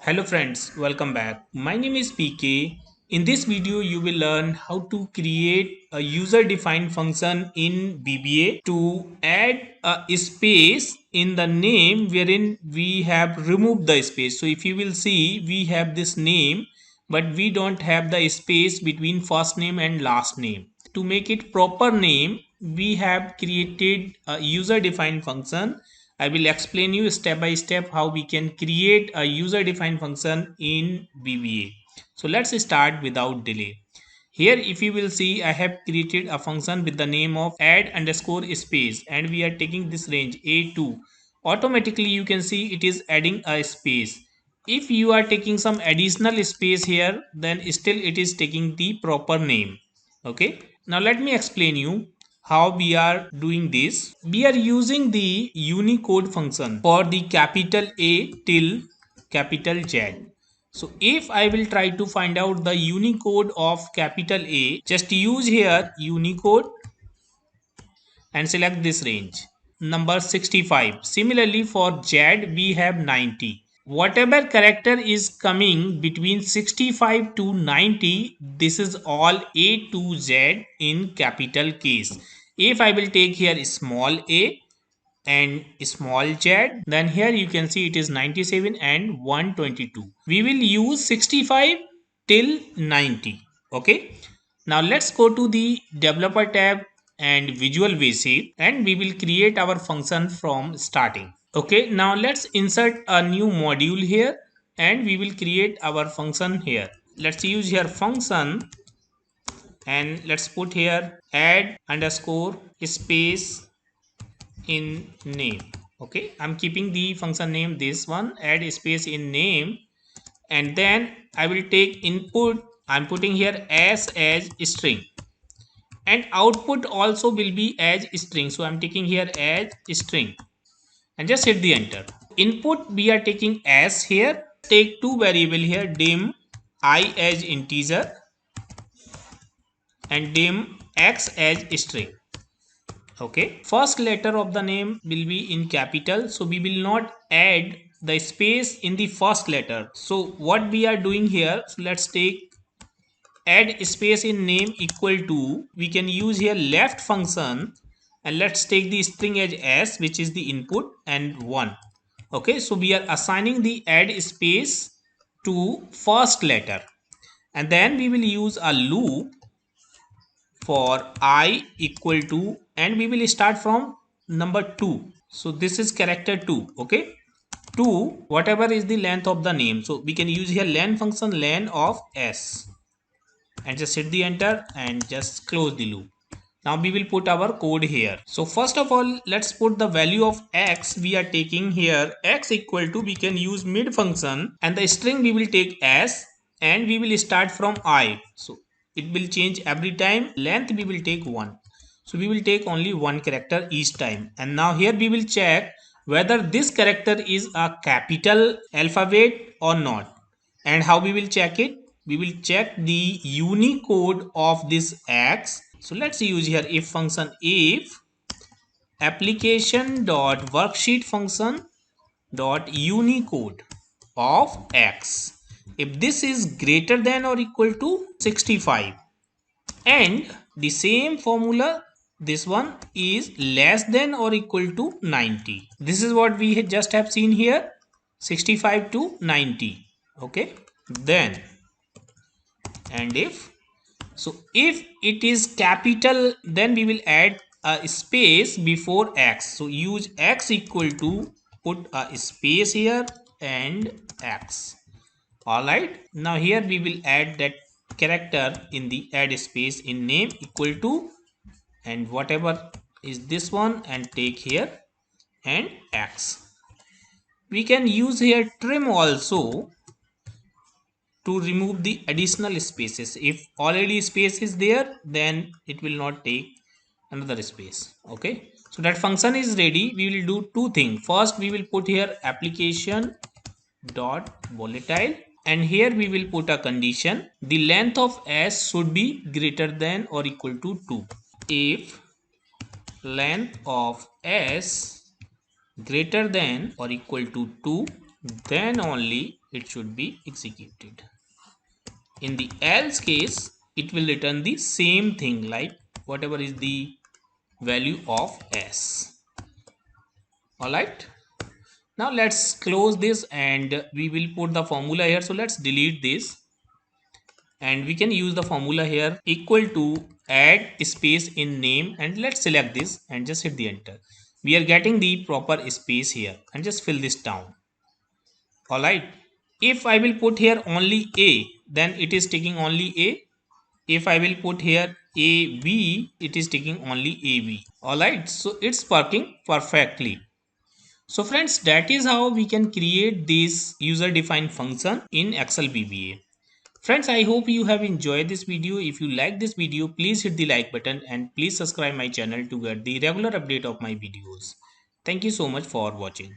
Hello friends, welcome back. My name is PK. In this video, you will learn how to create a user-defined function in VBA to add a space in the name wherein we have removed the space. So if you will see, we have this name, but we don't have the space between first name and last name. To make it proper name, we have created a user defined function. I will explain you step by step how we can create a user defined function in VBA. So let's start without delay. Here if you will see, I have created a function with the name of add underscore space and we are taking this range A2. Automatically you can see it is adding a space. If you are taking some additional space here, then still it is taking the proper name. Okay, now let me explain you how we are doing this. We are using the Unicode function for the capital A till capital Z. So if I will try to find out the Unicode of capital A, just use here Unicode and select this range number 65. Similarly for Z we have 90. Whatever character is coming between 65 to 90, this is all A to Z in capital case. If I will take here small a and small z, then here you can see it is 97 and 122. We will use 65 till 90. Okay, now let's go to the developer tab and visual basic and we will create our function from starting. Okay, now let's insert a new module here and we will create our function here. Let's use here function and let's put here add underscore space in name. Okay, I'm keeping the function name this one, add space in name, and then I will take input. I'm putting here as string and output also will be as string, so I'm taking here as string and just hit the enter. Input we are taking as here. Take two variable here, dim I as integer and dim x as string. Okay, first letter of the name will be in capital, so we will not add the space in the first letter. So what we are doing here, so let's take add space in name equal to, we can use here left function and let's take the string as s, which is the input, and 1. Okay, so we are assigning the add space to first letter and then we will use a loop for I equal to, and we will start from number 2. So this is character 2. Okay, 2 whatever is the length of the name, so we can use here len function len of s and just hit the enter and just close the loop. Now we will put our code here. So first of all, let's put the value of x. We are taking here x equal to, we can use mid function and the string we will take s and we will start from I. So it will change every time. Length we will take 1. So we will take only one character each time. And now here we will check whether this character is a capital alphabet or not. And how we will check it? We will check the Unicode of this x. So let's use here if function, if application dot worksheet function dot unicode of x, if this is greater than or equal to 65, and the same formula, this one is less than or equal to 90. This is what we just have seen here, 65 to 90. Okay, then and if it is capital, then we will add a space before x. So use x equal to, put a space here and x. All right, now here we will add that character in the add space in name equal to, and whatever is this one, and take here and x. We can use here trim also to remove the additional spaces. If already space is there, then it will not take another space. Okay, so that function is ready. We will do two things. First we will put here application dot volatile and here we will put a condition. The length of s should be greater than or equal to 2. If length of s greater than or equal to 2, then only it should be executed. In the else case, it will return the same thing like whatever is the value of s. Alright. Now let's close this and we will put the formula here. So let's delete this and we can use the formula here equal to add space in name, and let's select this and just hit the enter. We are getting the proper space here and just fill this down. Alright. If I will put here only a, then it is taking only a. If I will put here AB, it is taking only AB. Alright, so it's working perfectly. So friends, that is how we can create this user defined function in Excel VBA. Friends, I hope you have enjoyed this video. If you like this video, please hit the like button and please subscribe my channel to get the regular update of my videos. Thank you so much for watching.